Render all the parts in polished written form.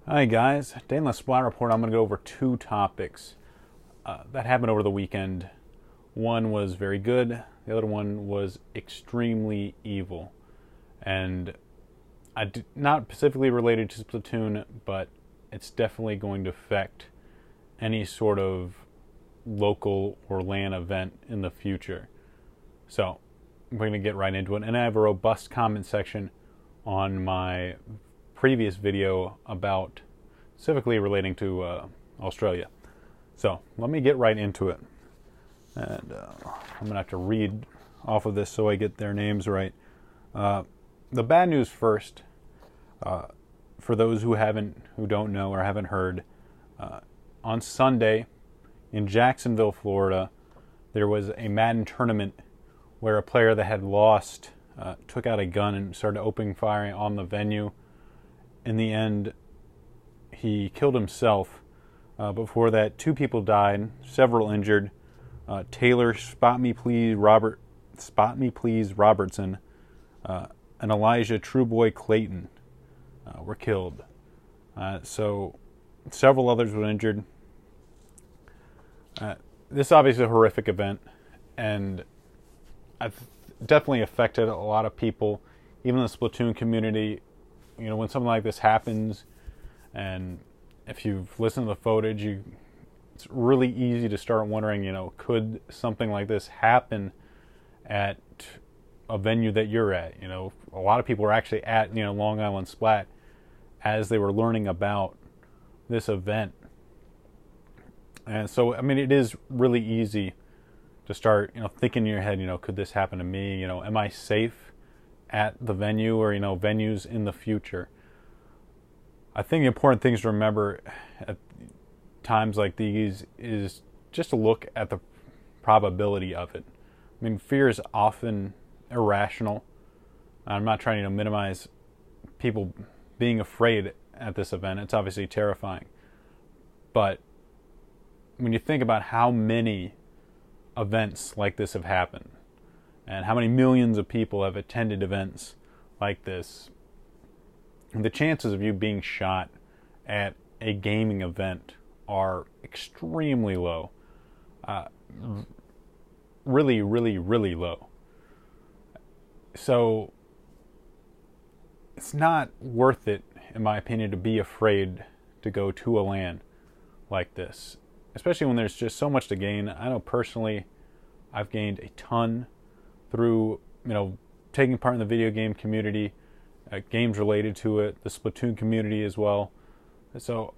Hi guys, Island Splat report. I'm going to go over two topics that happened over the weekend. One was very good, the other one was extremely evil. And not specifically related to Splatoon, but it's definitely going to affect any sort of local or LAN event in the future. So we're going to get right into it. And I have a robust comment section on my previous video about specifically relating to Australia. So let me get right into it. And I'm going to have to read off of this so I get their names right. The bad news first, for those who don't know or haven't heard, on Sunday in Jacksonville, Florida, there was a Madden tournament where a player that had lost took out a gun and started opening fire on the venue. In the end, he killed himself. Before that, 2 people died, several injured. Taylor Spot Me Please Robertson and Elijah Trueboy Clayton were killed. So several others were injured. This is obviously a horrific event, and I've definitely affected a lot of people, even the Splatoon community. You know, when something like this happens, and if you've listened to the footage, it's really easy to start wondering, could something like this happen at a venue that you're at? A lot of people were actually at, Long Island Splat as they were learning about this event. And so, it is really easy to start, thinking in your head, could this happen to me? Am I safe at the venue or, venues in the future? I think the important things to remember at times like these is just to look at the probability of it. Fear is often irrational. I'm not trying to minimize people being afraid at this event. It's obviously terrifying. But when you think about how many events like this have happened and how many millions of people have attended events like this, the chances of you being shot at a gaming event are extremely low. Really, really, really low. So it's not worth it, in my opinion, to be afraid to go to a LAN like this, especially when there's just so much to gain. I know personally I've gained a ton through, taking part in the video game community, games related to it, the Splatoon community as well. So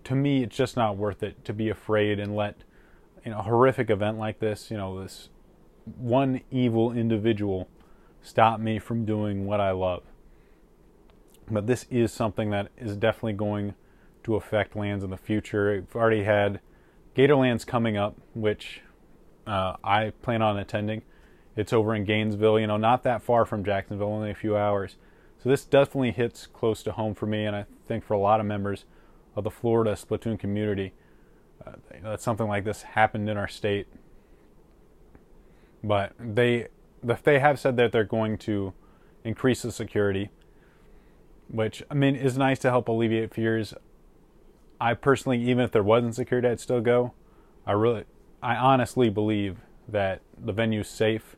to me, it's just not worth it to be afraid and let a horrific event like this, this one evil individual stop me from doing what I love. But this is something that is definitely going to affect LANs in the future. We've already had Gatorlands coming up, which I plan on attending. It's over in Gainesville, not that far from Jacksonville, only a few hours. So this definitely hits close to home for me, and I think for a lot of members of the Florida Splatoon community, that something like this happened in our state. But they have said that they're going to increase the security, which is nice to help alleviate fears. I personally, even if there wasn't security, I'd still go. I honestly believe that the venue's safe,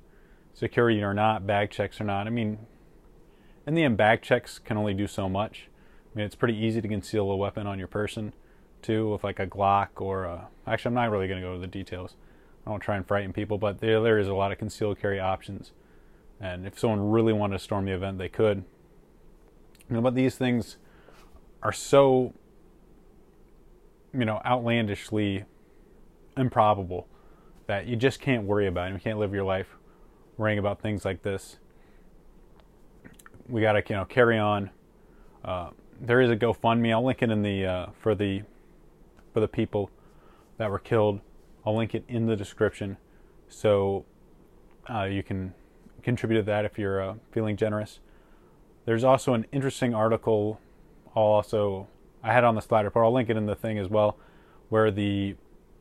security or not, bag checks or not. In the end, bag checks can only do so much. It's pretty easy to conceal a weapon on your person, too, with like a Glock or actually, I'm not really going to go into the details. I don't try and frighten people, but there is a lot of concealed carry options. And if someone really wanted to storm the event, they could. But these things are so, outlandishly improbable that you just can't worry about it. You can't live your life worrying about things like this. We got to, carry on. There is a GoFundMe. I'll link it in the for the people that were killed. I'll link it in the description, so you can contribute to that if you're feeling generous. There's also an interesting article. I had on the slide report. I'll link it in the thing as well, where the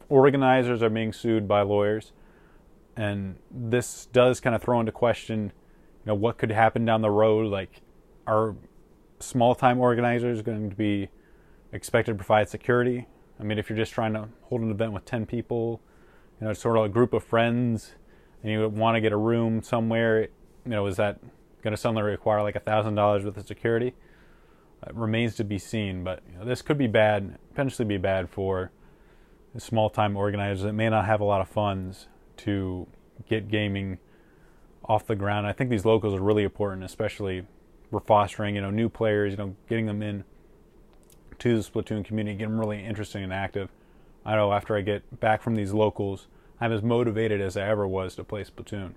organizers are being sued by lawyers, and this does kind of throw into question, what could happen down the road. Like, are small-time organizers going to be, expected to provide security. I mean, if you're just trying to hold an event with 10 people, sort of a group of friends, and you want to get a room somewhere, is that going to suddenly require like $1,000 worth of security? It remains to be seen, but this could be bad, potentially be bad for small-time organizers that may not have a lot of funds to get gaming off the ground. I think these locals are really important, especially for fostering, new players, getting them in to the Splatoon community, get them really interesting and active. I know after I get back from these locals, I'm as motivated as I ever was to play Splatoon.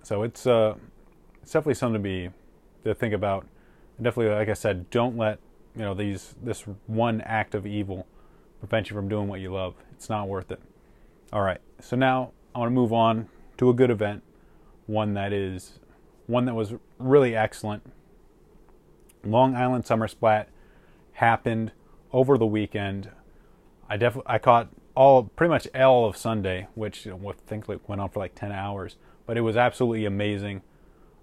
So it's definitely something to think about. And definitely, like I said, don't let this one act of evil prevent you from doing what you love. It's not worth it. All right, so now I want to move on to a good event, one that was really excellent. Long Island Summer Splat happened over the weekend. I caught pretty much all of Sunday, which I think went on for like 10 hours, but it was absolutely amazing.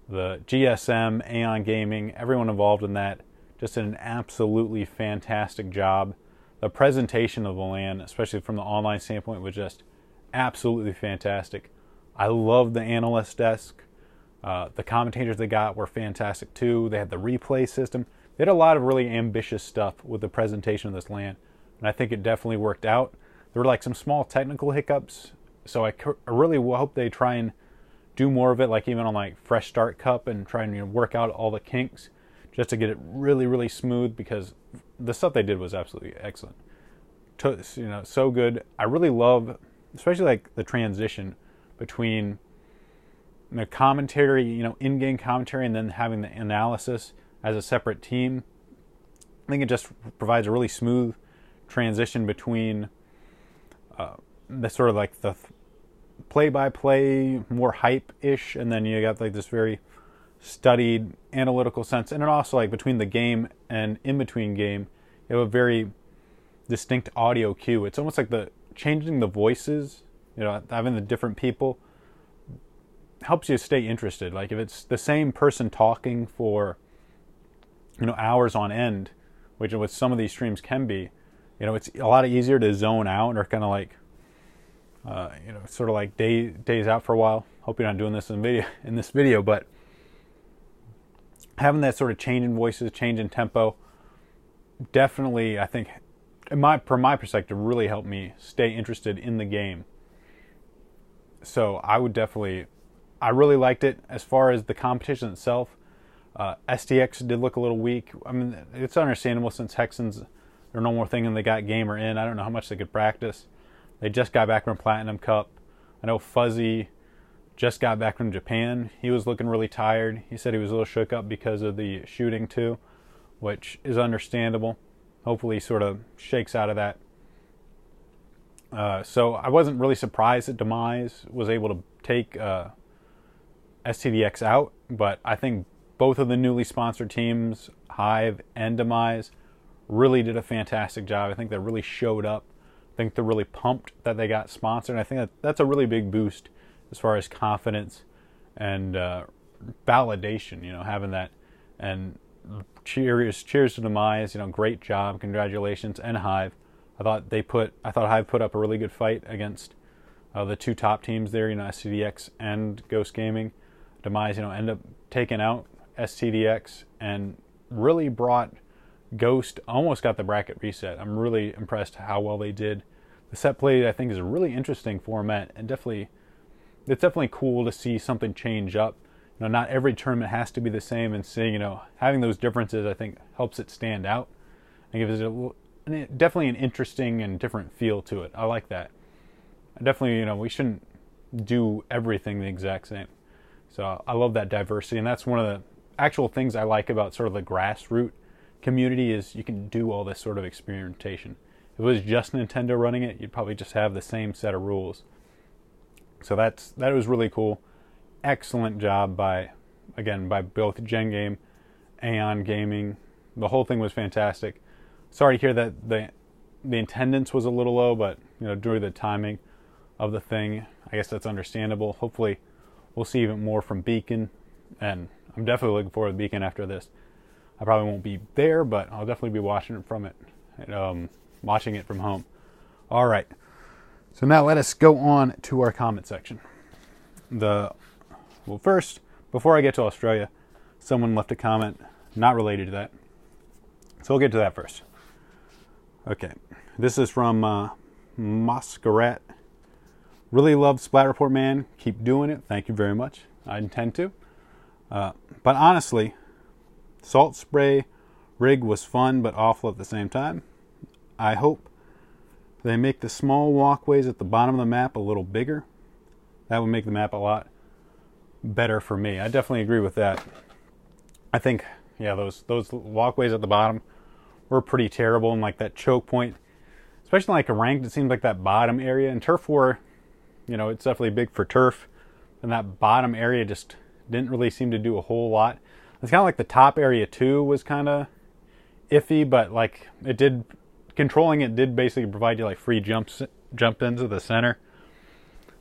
The GSM, Aeon Gaming, everyone involved in that just did an absolutely fantastic job. The presentation of the LAN, especially from the online standpoint, was just absolutely fantastic. I loved the analyst desk. The commentators they got were fantastic too. They had the replay system. They had a lot of really ambitious stuff with the presentation of this LAN, and I think it definitely worked out. There were like some small technical hiccups, so I really hope they try and do more of it, like even on like Fresh Start Cup, and try and work out all the kinks just to get it really, really smooth, because the stuff they did was absolutely excellent. So good. I really love, especially like the transition between the commentary, in-game commentary, and then having the analysis as a separate team. I think it just provides a really smooth transition between the sort of like the play-by-play, more hype-ish, and then you got like this very studied analytical sense, and then also like between the game and in between game, you have a very distinct audio cue. It's almost like changing the voices, having the different people helps you stay interested. Like if it's the same person talking for hours on end, which what some of these streams can be, it's a lot easier to zone out, or kind of like sort of like days out for a while. Hope you're not doing this in this video, but having that sort of change in voices, change in tempo, definitely, I think, from my perspective, really helped me stay interested in the game. So I really liked it. As far as the competition itself, STX did look a little weak. I mean, it's understandable since Hexens are no more thing and they got Gamer in. I don't know how much they could practice. They just got back from Platinum Cup. I know Fuzzy just got back from Japan. He was looking really tired. He said he was a little shook up because of the shooting too, which is understandable. Hopefully he sort of shakes out of that. So I wasn't really surprised that Demise was able to take STDX out, but I think both of the newly sponsored teams, Hive and Demise, really did a fantastic job. I think they really showed up. I think they're really pumped that they got sponsored. And I think that's a really big boost as far as confidence and validation, having that. And cheers to Demise, great job, congratulations, and Hive. I thought Hive put up a really good fight against the two top teams there, STDX and Ghost Gaming. Demise, ended up taking out STDX and really brought Ghost, almost got the bracket reset. I'm really impressed how well they did. The set play, I think, is a really interesting format, and it's definitely cool to see something change up. Not every tournament has to be the same, and seeing, having those differences, I think, helps it stand out and gives it definitely an interesting and different feel to it. I like that. Definitely, we shouldn't do everything the exact same. So I love that diversity, and that's one of the actual things I like about sort of the grassroots community, is you can do all this sort of experimentation. If it was just Nintendo running it, you'd probably just have the same set of rules. So that was really cool. Excellent job by both Gen Game, Aeon Gaming. The whole thing was fantastic. Sorry to hear that the attendance was a little low, but due to the timing of the thing, I guess that's understandable. Hopefully we'll see even more from Beacon, and I'm definitely looking forward to Beacon after this. I probably won't be there, but I'll definitely be watching it from home. All right. So now let us go on to our comment section. First, before I get to Australia, someone left a comment not related to that. So we'll get to that first. Okay. This is from Mascarat. Really love Splat Report, man. Keep doing it. Thank you very much. I intend to. But honestly, Salt Spray rig was fun but awful at the same time. I hope they make the small walkways at the bottom of the map a little bigger. That would make the map a lot better for me. I definitely agree with that. I think, yeah, those walkways at the bottom were pretty terrible, and like that choke point, especially like a ranked, it seems like that bottom area. In Turf War, you know, it's definitely big for turf, and that bottom area just didn't really seem to do a whole lot. It's kind of like the top area too was kind of iffy, but like controlling it did basically provide you like free jump into the center.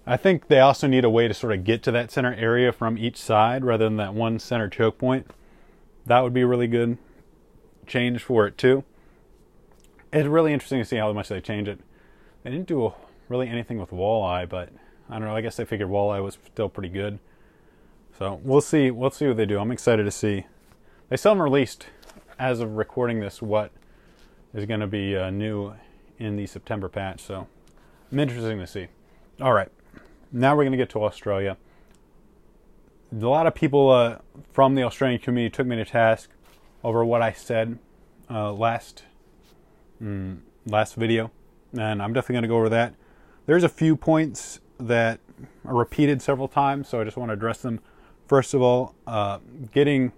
I think they also need a way to sort of get to that center area from each side rather than that one center choke point. That would be a really good change for it too. It's really interesting to see how much they change it. They didn't do really anything with walleye, but I don't know. I guess they figured walleye was still pretty good. So we'll see what they do. I'm excited to see. They still haven't released, as of recording this, what is going to be new in the September patch. So I'm interested to see. All right, now we're going to get to Australia. A lot of people from the Australian community took me to task over what I said last video, and I'm definitely going to go over that. There's a few points that are repeated several times, so I just want to address them. First of all, getting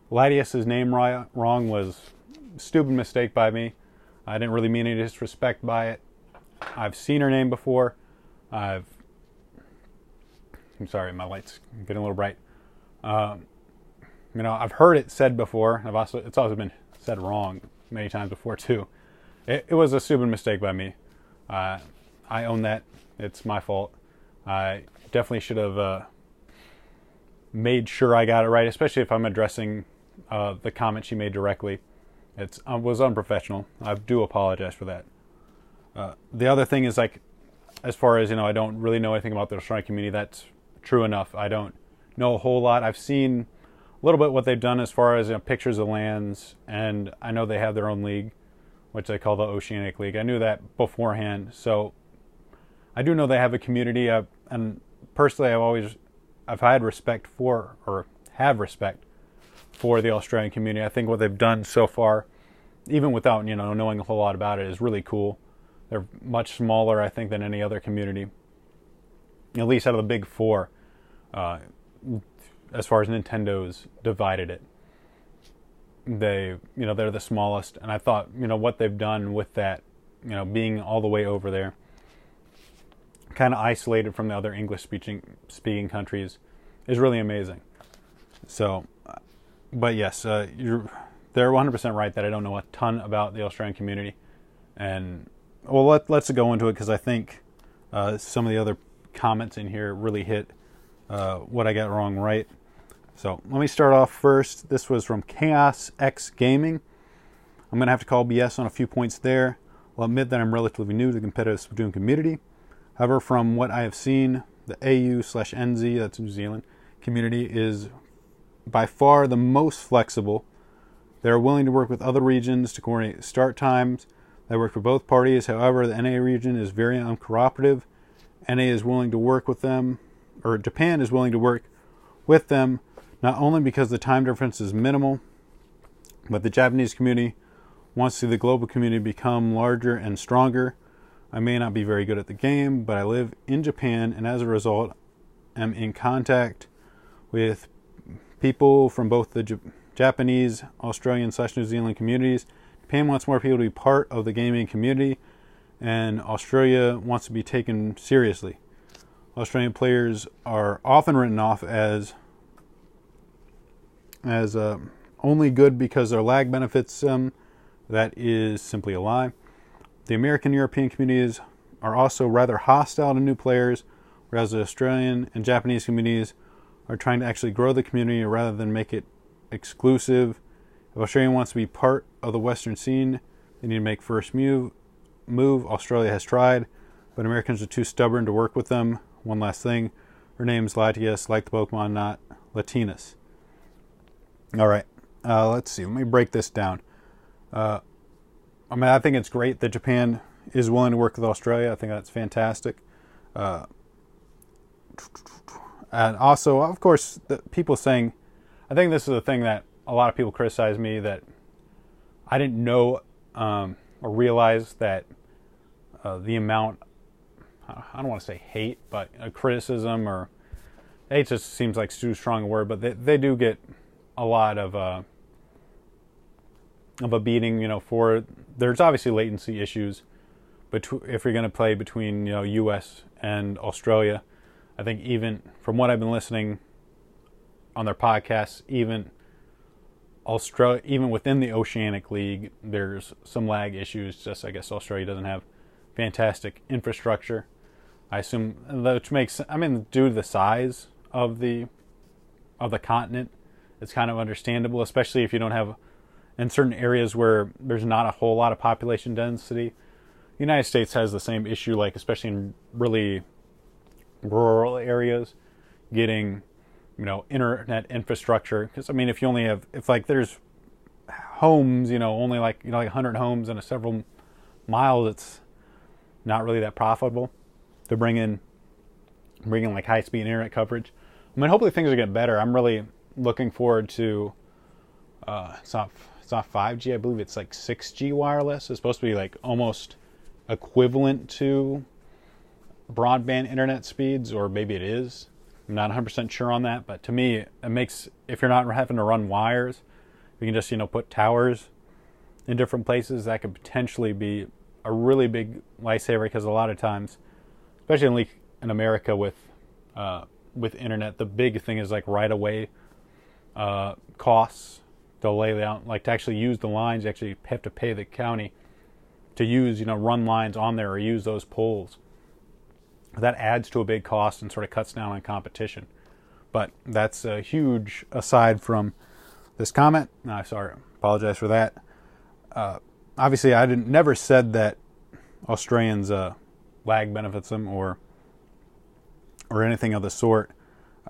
Ladius's name wrong was a stupid mistake by me. I didn't really mean any disrespect by it. I've seen her name before. I'm sorry, my light's getting a little bright. You know, I've heard it said before. It's also been said wrong many times before too. It was a stupid mistake by me. I own that. It's my fault. I definitely should have made sure I got it right, especially if I'm addressing the comment she made directly. It was unprofessional. I do apologize for that. The other thing is, like, as far as, you know, I don't really know anything about the Australian community. That's true enough. I don't know a whole lot. I've seen a little bit what they've done as far as, you know, pictures of lands, and I know they have their own league, which they call the Oceanic League. I knew that beforehand, so I do know they have a community. And personally, I've had respect for, or have respect for, the Australian community. I think what they've done so far, even without, you know, knowing a whole lot about it, is really cool. They're much smaller, I think, than any other community, at least out of the big four, as far as Nintendo's divided it. They're the smallest, and I thought, you know, what they've done with that, you know, being all the way over there, kind of isolated from the other English-speaking countries, is really amazing. So, but yes, they're 100% right that I don't know a ton about the Australian community. And, well, let's go into it, because I think some of the other comments in here really hit what I got wrong right. So let me start off first. This was from Chaos X Gaming. I'm going to have to call BS on a few points there. I'll admit that I'm relatively new to the competitive Splatoon community. However, from what I have seen, the AU/NZ, that's New Zealand, community is by far the most flexible. They're willing to work with other regions to coordinate start times. They work for both parties. However, the NA region is very uncooperative. NA is willing to work with them, or Japan is willing to work with them, not only because the time difference is minimal, but the Japanese community wants to see the global community become larger and stronger. I may not be very good at the game, but I live in Japan, and as a result, am in contact with people from both the Japanese, Australian/New Zealand communities. Japan wants more people to be part of the gaming community, and Australia wants to be taken seriously. Australian players are often written off as only good because their lag benefits them. That is simply a lie. The American European communities are also rather hostile to new players, whereas the Australian and Japanese communities are trying to actually grow the community rather than make it exclusive If Australia wants to be part of the Western scene, they need to make first move. Australia has tried, but Americans are too stubborn to work with them. One last thing. Her name's Latias, like the Pokemon, not Latinas. All right. Let's see. Let me break this down. I think it's great that Japan is willing to work with Australia. I think that's fantastic. And also, of course, the people saying, I think this is the thing that a lot of people criticize me, that I didn't know or realize that the amount, I don't want to say hate, but criticism, or hate just seems like too strong a word, but they do get a lot of a beating, for, there's obviously latency issues if you're going to play between, U.S. and Australia. I think even from what I've been listening on their podcasts, even Australia, even within the Oceanic League, there's some lag issues. Just, I guess Australia doesn't have fantastic infrastructure. I assume, which makes, due to the size of the continent, it's kind of understandable, especially if you don't have, in certain areas where there's not a whole lot of population density. The United States has the same issue, like especially in really rural areas, getting, internet infrastructure. Because if you only have, if there's homes, only like 100 homes in a several miles, it's not really that profitable to bring in like high-speed internet coverage. Hopefully things will get better. I'm really looking forward to, it's not 5G, I believe it's like 6G wireless. It's supposed to be like almost equivalent to broadband internet speeds, or maybe it is. I'm not 100% sure on that, but to me, it makes, if you're not having to run wires, you can just, put towers in different places. That could potentially be a really big lifesaver, because a lot of times, especially in America with internet, the big thing is like right away costs. They'll lay down, like to actually use the lines, you actually have to pay the county to use, run lines on there or use those poles. That adds to a big cost and sort of cuts down on competition. But that's a huge aside from this comment. No, sorry, apologize for that. Obviously, I never said that Australians lag benefits them or anything of the sort.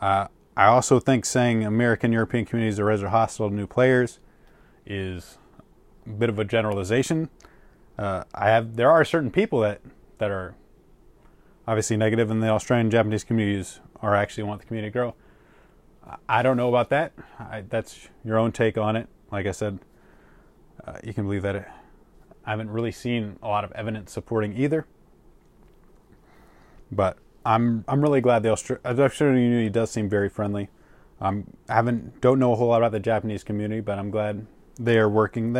I also think saying American European communities are rather hostile to new players is a bit of a generalization. There are certain people that are obviously negative, and the Australian and Japanese communities are actually want the community to grow. I don't know about that. That's your own take on it. Like I said, you can believe that I haven't really seen a lot of evidence supporting either. But I'm really glad the Australian community does seem very friendly. Don't know a whole lot about the Japanese community, but I'm glad they are working.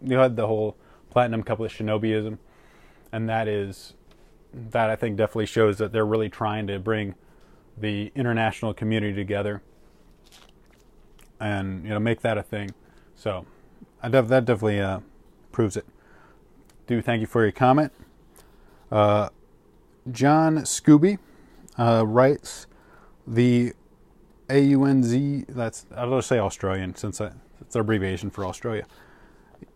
You had the whole Platinum couple of Shinobiism, and that I think definitely shows that they're really trying to bring the international community together and make that a thing. So that definitely proves it. Thank you for your comment. John Scooby writes, the AUNZ, I'll just say Australian since it's an abbreviation for Australia,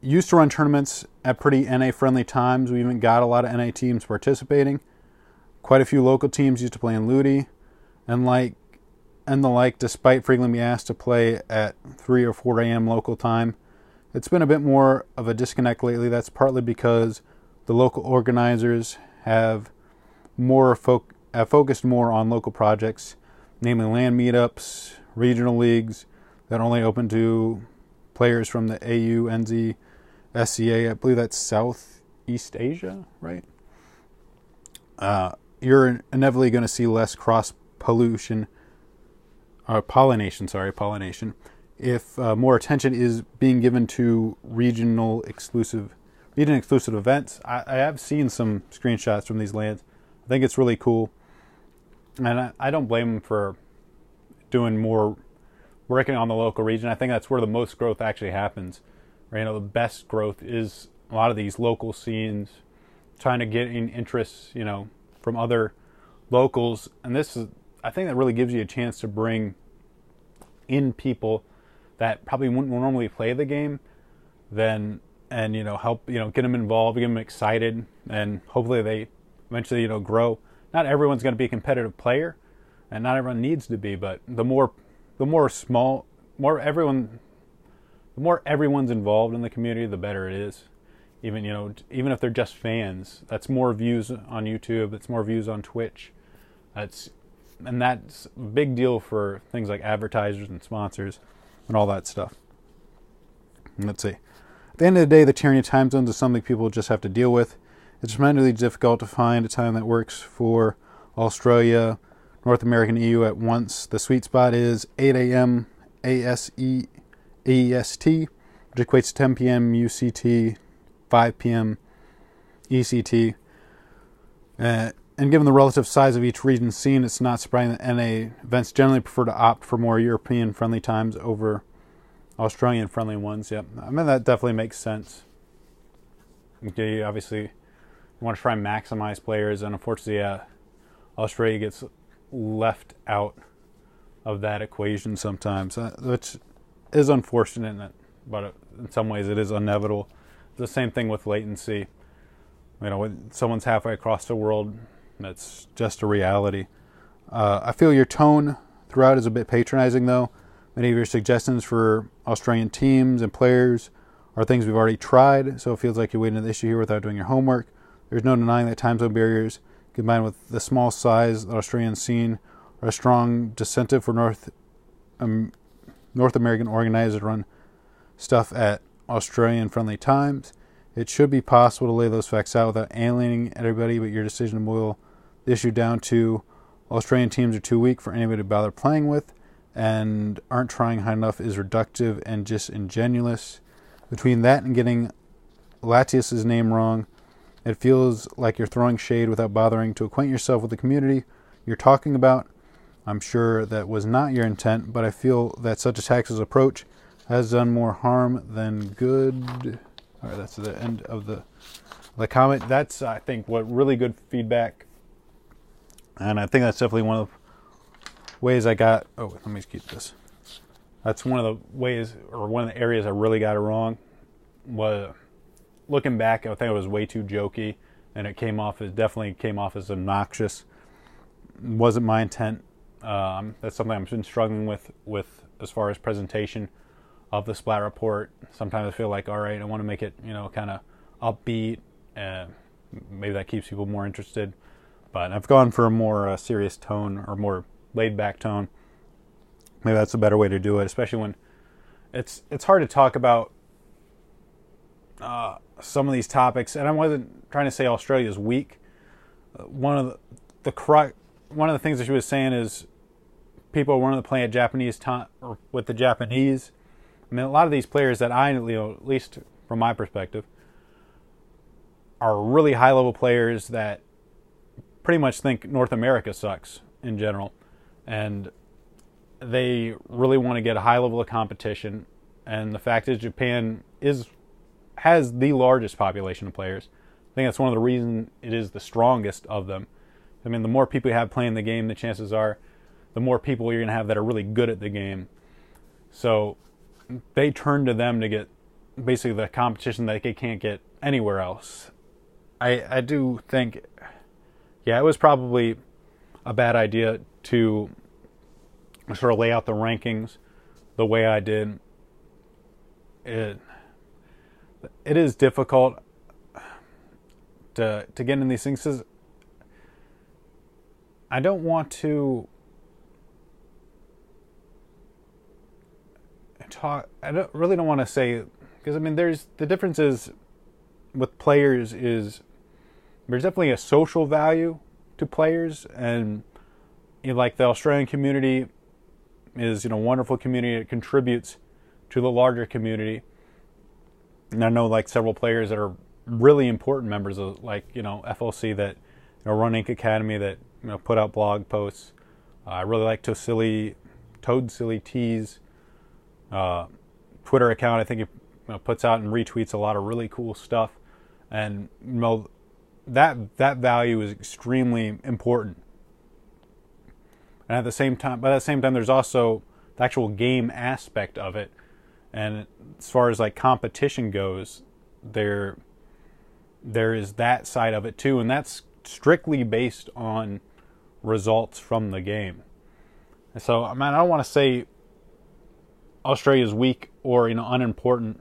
used to run tournaments at pretty NA-friendly times. We even got a lot of NA teams participating. Quite a few local teams used to play in Ludi and the like, despite frequently being asked to play at 3 or 4 a.m. local time. It's been a bit more of a disconnect lately. That's partly because the local organizers have focused more on local projects, namely land meetups, regional leagues that are only open to players from the AU, NZ, SCA. I believe that's Southeast Asia, right? You're inevitably going to see less pollination, if more attention is being given to region exclusive events. I have seen some screenshots from these lands. I think it's really cool, and I don't blame them for doing more, working on the local region. I think that's where the most growth actually happens. Right? The best growth is a lot of these local scenes, trying to get in interests, from other locals. And I think that really gives you a chance to bring in people that probably wouldn't normally play the game, then, and help get them involved, get them excited, and hopefully they eventually grow. Not everyone's going to be a competitive player, and not everyone needs to be, but the more everyone's involved in the community, the better it is. Even if they're just fans, that's more views on YouTube, that's more views on Twitch. That's a big deal for things like advertisers and sponsors and all that stuff. Let's see. At the end of the day, the tyranny of time zones is something people just have to deal with. It's tremendously difficult to find a time that works for Australia, North America, and EU at once. The sweet spot is 8 a.m. AEST, which equates to 10 p.m. UCT, 5 p.m. ECT. And given the relative size of each region seen, it's not surprising that NA events generally prefer to opt for more European-friendly times over Australian-friendly ones. Yep, I mean, that definitely makes sense. Okay, obviously, you want to try and maximize players, and unfortunately, Australia gets left out of that equation sometimes, which is unfortunate, but in some ways it is inevitable. The same thing with latency. When someone's halfway across the world, that's just a reality. I feel your tone throughout is a bit patronizing, though. Many of your suggestions for Australian teams and players are things we've already tried, so it feels like you're wading into the issue here without doing your homework. There's no denying that time zone barriers, combined with the small size of the Australian scene, are a strong disincentive for North American organizers to run stuff at Australian-friendly times. It should be possible to lay those facts out without alienating everybody, but your decision to boil the issue down to Australian teams are too weak for anybody to bother playing with and aren't trying hard enough is reductive and disingenuous. Between that and getting Latius's name wrong, it feels like you're throwing shade without bothering to acquaint yourself with the community you're talking about. I'm sure that was not your intent, but I feel that such a tactless approach has done more harm than good. All right, that's the end of the comment. That's, I think, what really good feedback. And I think that's definitely one of the ways I got... Oh, let me keep this. That's one of the ways, or one of the areas I really got it wrong. Was looking back, I think it was way too jokey, and it definitely came off as obnoxious. It wasn't my intent. That's something I've been struggling with as far as presentation of the Splat report. Sometimes I feel like, all right, I want to make it, kind of upbeat, and maybe that keeps people more interested. But I've gone for a more serious tone, or more laid-back tone. Maybe that's a better way to do it, especially when it's hard to talk about some of these topics. And I wasn't trying to say Australia's weak. One of the things that she was saying is people wanting to play at Japanese time, or with the Japanese. I mean, a lot of these players that at least from my perspective, are really high-level players that pretty much think North America sucks in general. And they really want to get a high level of competition. And the fact is Japan has the largest population of players. I think that's one of the reasons it is the strongest of them. I mean, the more people you have playing the game, the chances are the more people you're going to have that are really good at the game. So they turn to them to get basically the competition that they can't get anywhere else. I do think, yeah, it was probably a bad idea to sort of lay out the rankings the way I did. It is difficult to get in these things. I don't want to talk. Really don't want to say, because I mean, the difference is with players is there's definitely a social value to players, and like the Australian community is a wonderful community. It contributes to the larger community. And I know like several players that are really important members of FLC that run Ink Academy that put out blog posts. I really like Toad Silly T's Twitter account. I think he puts out and retweets a lot of really cool stuff, and that value is extremely important. And by the same time, there's also the actual game aspect of it. And as far as like competition goes, there is that side of it too, and that's strictly based on results from the game. So, I mean, I don't want to say Australia's weak or, unimportant,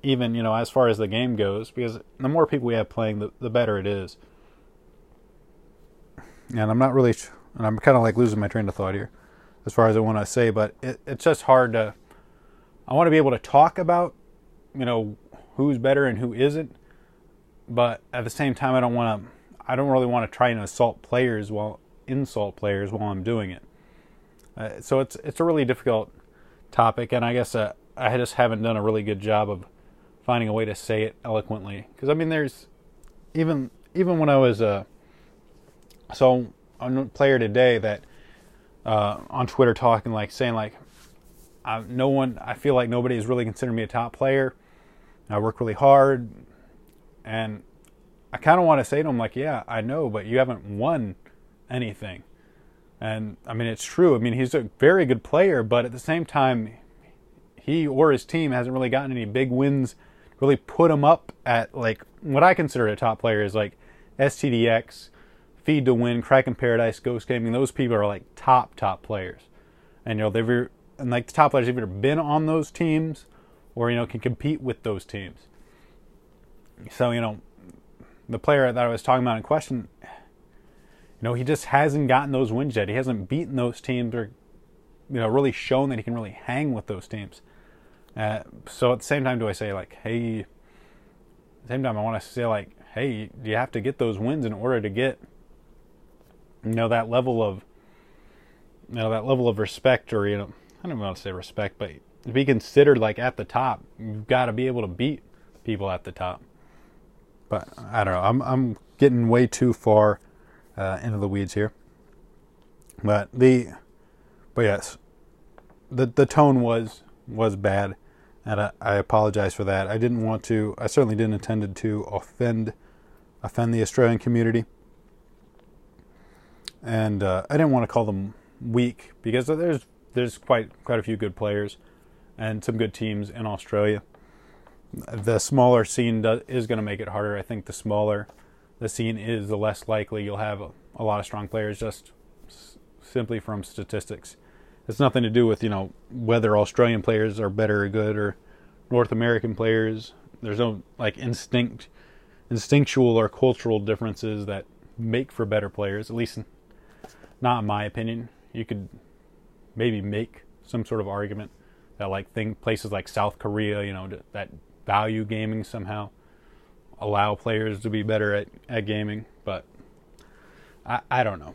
even, as far as the game goes, because the more people we have playing, the better it is. And I'm not really, and I'm kind of like losing my train of thought here as far as I want to say, but it's just hard to, I want to be able to talk about, who's better and who isn't, but at the same time, I don't really want to try and insult players while I'm doing it. So it's a really difficult topic, and I guess I just haven't done a really good job of finding a way to say it eloquently. Because I mean, there's even when I was so a player today that on Twitter talking saying I feel like nobody has really considered me a top player. I work really hard, and I kind of want to say to him yeah, I know, but you haven't won anything. And I mean, it's true. I mean, he's a very good player, but at the same time, he or his team hasn't really gotten any big wins, really put him up at what I consider a top player is STDX, Feed to Win, Kraken Paradise, Ghost Gaming. Those people are top players. And the top players have either been on those teams or can compete with those teams. So, the player that I was talking about in question, he just hasn't gotten those wins yet. He hasn't beaten those teams or, really shown that he can really hang with those teams. So at the same time, do I say hey? At the same time, I want to say hey, you have to get those wins in order to get, that level of, respect, or I don't even want to say respect, but to be considered at the top, you've got to be able to beat people at the top. But I don't know. I'm getting way too far into the weeds here, but yes, the tone was bad, and I apologize for that. I certainly didn't intend to offend the Australian community, and I didn't want to call them weak, because there's quite a few good players and some good teams in Australia. The smaller scene is going to make it harder. I think the smaller the scene is, the less likely you'll have a lot of strong players, just simply from statistics. It's nothing to do with, whether Australian players are better or good, or North American players. There's no instinctual or cultural differences that make for better players, at least not in my opinion. You could maybe make some sort of argument that places like South Korea, that value gaming somehow, allow players to be better at gaming, but I don't know.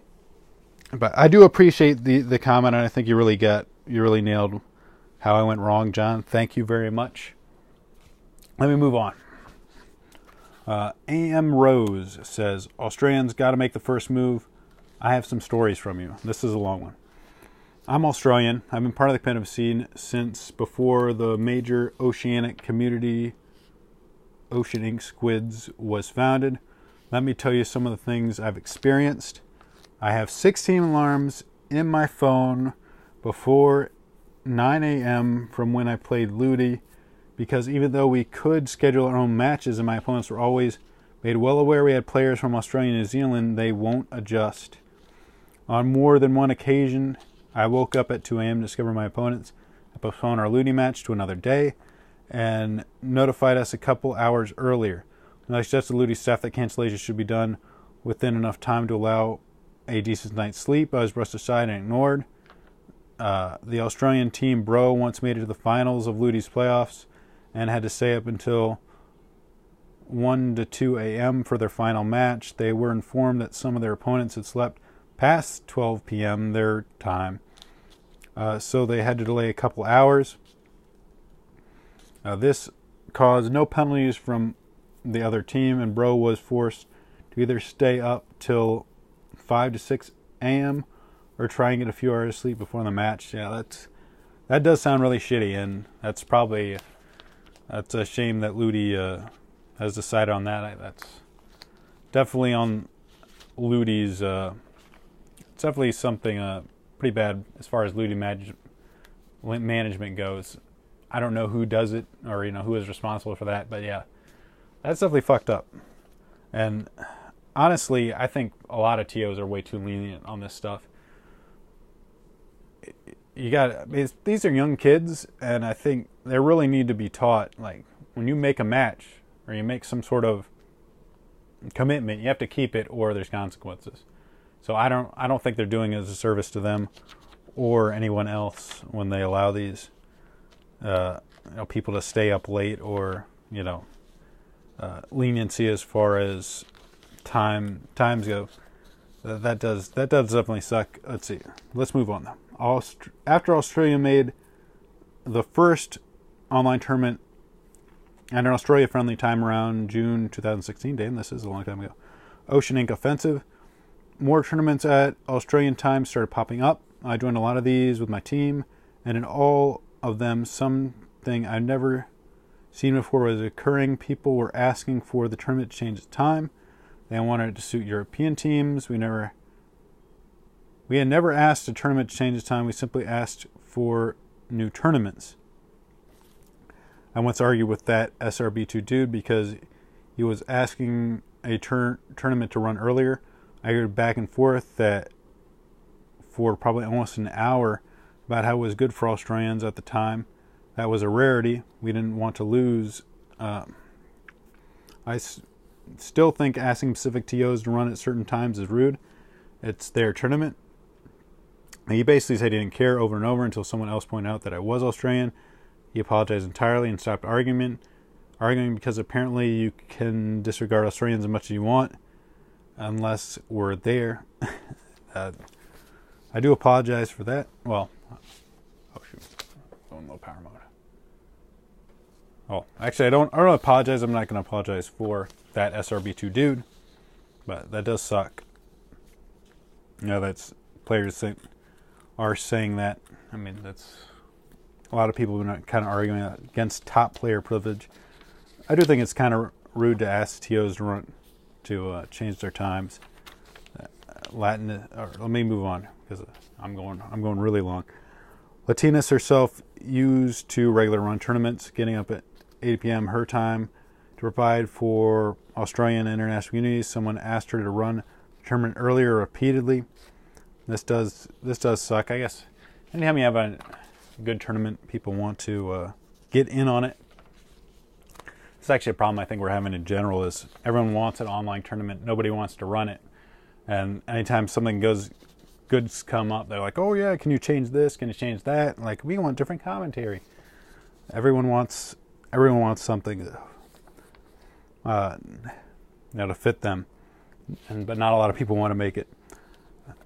But I do appreciate the comment, and I think you really nailed how I went wrong, John. Thank you very much. Let me move on. AM Rose says, Australians got to make the first move. I have some stories from you. This is a long one. I'm Australian. I've been part of the competitive scene since before the major oceanic community, Ocean Ink Squids, was founded. Let me tell you some of the things I've experienced. I have 16 alarms in my phone before 9 a.m. from when I played Ludi, because even though we could schedule our own matches and my opponents were always made well aware we had players from Australia and New Zealand, they won't adjust. On more than one occasion, I woke up at 2 a.m. to discover my opponents had postponed our Ludi match to another day and notified us a couple hours earlier. And I suggested to Ludi staff that cancellation should be done within enough time to allow a decent night's sleep. I was brushed aside and ignored. The Australian team Bro once made it to the finals of Ludi's playoffs and had to stay up until 1 to 2 a.m. for their final match. They were informed that some of their opponents had slept past 12 p.m. their time, so they had to delay a couple hours. This caused no penalties from the other team, and Bro was forced to either stay up till 5 to 6 a.m. or try and get a few hours of sleep before the match. Yeah, that does sound really shitty, and that's a shame that Ludi has decided on that. That's definitely on Ludi's. It's definitely something pretty bad as far as Ludi management goes. I don't know who does it or, who is responsible for that. But yeah, that's definitely fucked up. And honestly, I think a lot of TOs are way too lenient on this stuff. These are young kids, and I think they really need to be taught, like, when you make a match or you make some sort of commitment, you have to keep it or there's consequences. So I don't think they're doing it as a service to them or anyone else when they allow these people to stay up late, or leniency as far as times go. That does definitely suck. Let's see. Let's move on now. After Australia made the first online tournament and an Australia-friendly time around June 2016, damn, this is a long time ago, Ocean Inc. offensive, more tournaments at Australian time started popping up. I joined a lot of these with my team, and in all of them, something I've never seen before was occurring. People were asking for the tournament to change its time. They wanted it to suit European teams. We had never asked a tournament to change its time. We simply asked for new tournaments. I once argued with that SRB2 dude because he was asking a tournament to run earlier. I argued back and forth that for probably almost an hour about how it was good for Australians at the time. That was a rarity. We didn't want to lose. I still think asking Pacific TOs to run at certain times is rude. It's their tournament. He basically said he didn't care over and over until someone else pointed out that I was Australian. He apologized entirely and stopped arguing because apparently you can disregard Australians as much as you want unless we're there. I do apologize for that. Well, oh shoot, going low power mode. Oh, actually, I don't apologize. I'm not going to apologize for that SRB2 dude, but that does suck. That's players are saying that. I mean, that's a lot of people are kind of arguing against top player privilege. I do think it's kind of rude to ask TOs to change their times. Let me move on because I'm going really long. Latinas herself used to regular run tournaments, getting up at 8 p.m. her time to provide for Australian and international communities. Someone asked her to run the tournament earlier repeatedly. This does suck. I guess anytime you have a good tournament, people want to get in on it. It's actually a problem I think we're having in general is everyone wants an online tournament. Nobody wants to run it. And anytime something goods come up, they're like, oh yeah, can you change this? Can you change that? Like, we want different commentary. Everyone wants something to fit them. But not a lot of people want to make it.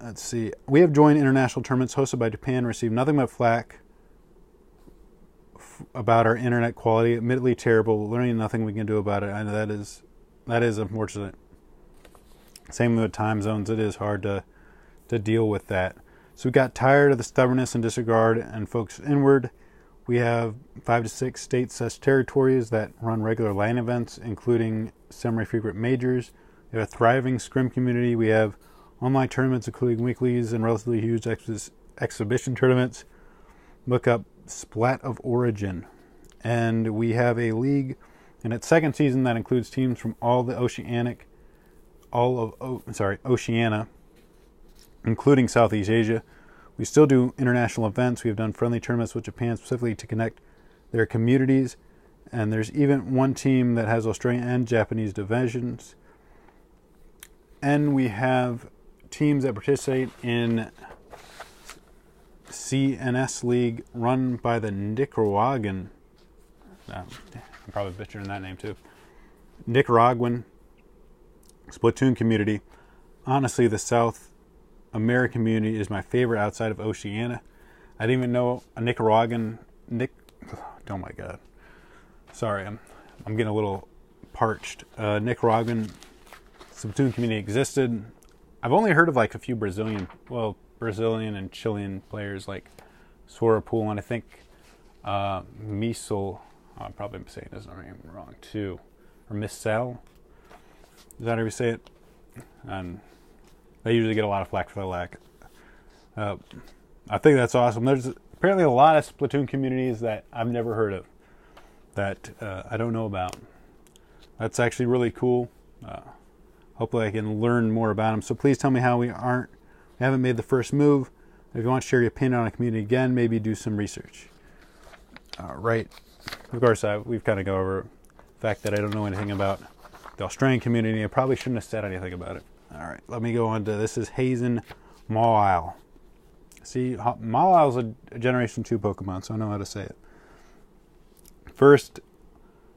Let's see. We have joined international tournaments hosted by Japan, received nothing but flack about our internet quality. Admittedly terrible. Learning nothing we can do about it. I know that is unfortunate. Same with time zones. It is hard to deal with that. So we got tired of the stubbornness and disregard and focused inward. We have 5 to 6 states/territories that run regular LAN events, including semi-frequent majors. We have a thriving scrim community. We have online tournaments, including weeklies and relatively huge exhibition tournaments. Look up Splat of Origin. And we have a league in its second season that includes teams from all the Oceania, including Southeast Asia. We still do international events. We have done friendly tournaments with Japan specifically to connect their communities. And there's even one team that has Australian and Japanese divisions. And we have teams that participate in CNS League run by the Nicaraguan, I'm probably butchering that name too, Nicaraguan Splatoon community. Honestly, the South American community is my favorite outside of Oceania. I didn't even know a Nicaraguan oh my god. Sorry, I'm getting a little parched. Nicaraguan Splatoon community existed. I've only heard of like a few Brazilian and Chilean players like Sorapool, and I think Misel, I'm probably saying his name wrong too, or Missel. Is that how you say it? And they usually get a lot of flack for the lack. I think that's awesome. There's apparently a lot of Splatoon communities that I've never heard of, that I don't know about. That's actually really cool. Hopefully I can learn more about them. So please tell me how we haven't made the first move. If you want to share your opinion on a community again, maybe do some research. Right. Of course, we've kind of gone over the fact that I don't know anything about the Australian community. I probably shouldn't have said anything about it. All right, let me go on to, this is Hazen Mawile. See, Mawile is a Generation 2 Pokemon, so I know how to say it. First,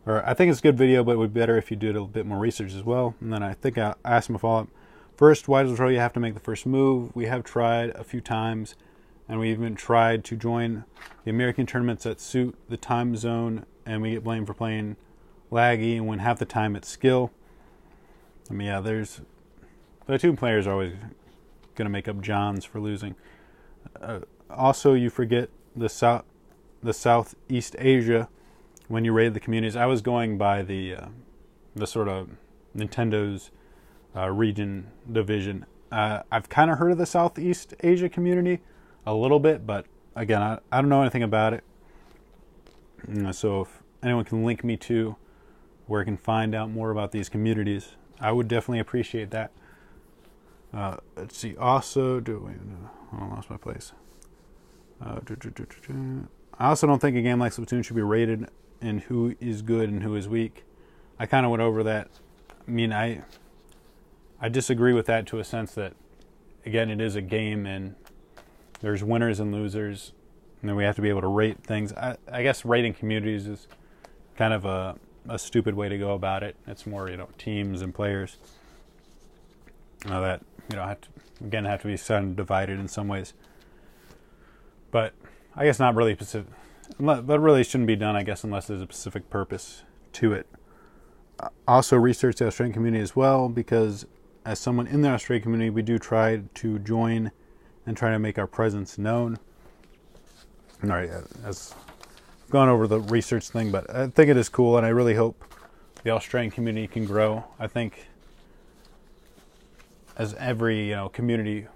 I think it's a good video, but it would be better if you did a bit more research as well. And then I think I asked him a follow-up. First, why does you have to make the first move? We have tried a few times, and we even tried to join the American tournaments that suit the time zone, and we get blamed for playing laggy, and when half the time it's skill. I mean, yeah, the two players are always going to make up Johns for losing. Also, you forget the Southeast Asia when you raid the communities. I was going by the sort of Nintendo's region division. I've kind of heard of the Southeast Asia community a little bit, but again, I don't know anything about it. So if anyone can link me to where I can find out more about these communities, I would definitely appreciate that. Let's see. Also, I lost my place. I also don't think a game like Splatoon should be rated in who is good and who is weak. I kind of went over that. I mean, I disagree with that to a sense that, again, it is a game and there's winners and losers, and then we have to be able to rate things. I guess rating communities is kind of a stupid way to go about it. It's more, teams and players that have to be divided in some ways. But I guess not really specific. That really shouldn't be done, I guess, unless there's a specific purpose to it. Also, research the Australian community as well, because as someone in the Australian community, we do try to join and try to make our presence known. All right, I've gone over the research thing, but I think it is cool, and I really hope the Australian community can grow. I think as every community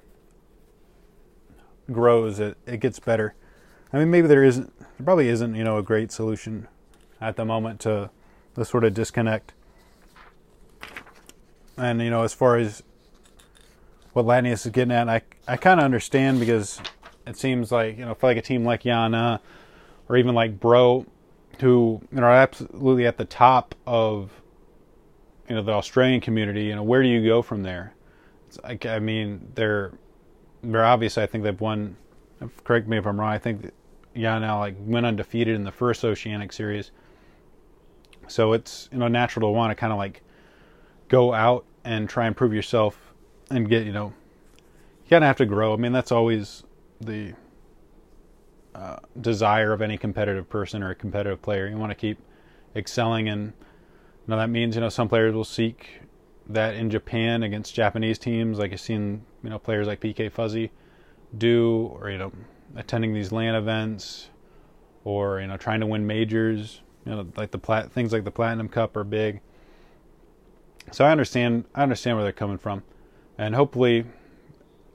grows, it gets better. I mean, maybe there probably isn't a great solution at the moment to the sort of disconnect. And as far as what Latnius is getting at, I kind of understand, because it seems like for like a team like Yana or even like Bro, who are absolutely at the top of the Australian community, where do you go from there? It's like, I mean, they're obviously, I think they've won. Correct me if I'm wrong. I think Yana went undefeated in the first Oceanic series, so it's natural to want to kind of go out and try and prove yourself and get you kind of have to grow. I mean, that's always the desire of any competitive person or a competitive player. You want to keep excelling, and that means some players will seek that in Japan against Japanese teams, like you've seen players like PK Fuzzy do, or attending these LAN events, or trying to win majors. Like things like the Platinum Cup are big. So I understand where they're coming from, and hopefully,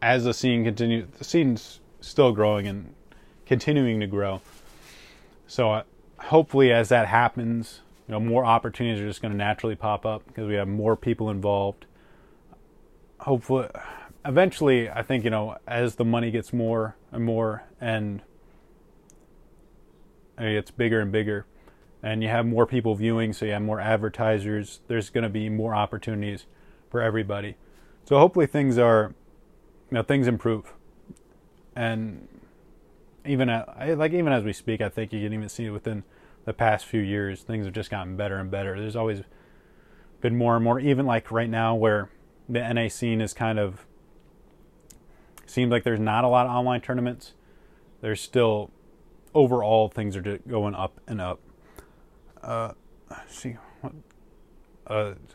as the scene continues, the scene's still growing and continuing to grow. So hopefully, as that happens, more opportunities are just going to naturally pop up because we have more people involved. Hopefully, eventually, I think as the money gets more and more, and it gets bigger and bigger, and you have more people viewing, so you have more advertisers, there's going to be more opportunities for everybody. So hopefully things things improve. And even as we speak, I think you can even see it within the past few years, things have just gotten better and better. There's always been more and more, even like right now where the NA scene is kind of, seems like there's not a lot of online tournaments. There's still, overall, things are just going up and up.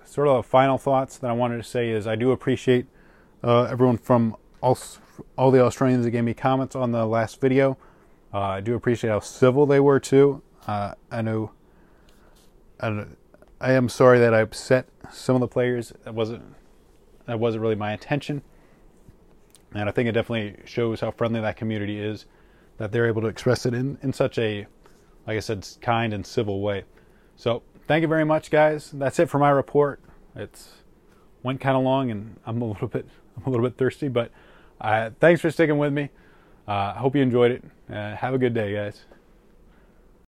Sort of final thoughts that I wanted to say is I do appreciate everyone from all the Australians that gave me comments on the last video. I do appreciate how civil they were too. I am sorry that I upset some of the players. That wasn't really my intention, and I think it definitely shows how friendly that community is. that they're able to express it in such a, like I said, kind and civil way. So thank you very much, guys. That's it for my report. It's went kind of long, and I'm a little bit thirsty, but thanks for sticking with me. I hope you enjoyed it. Have a good day, guys.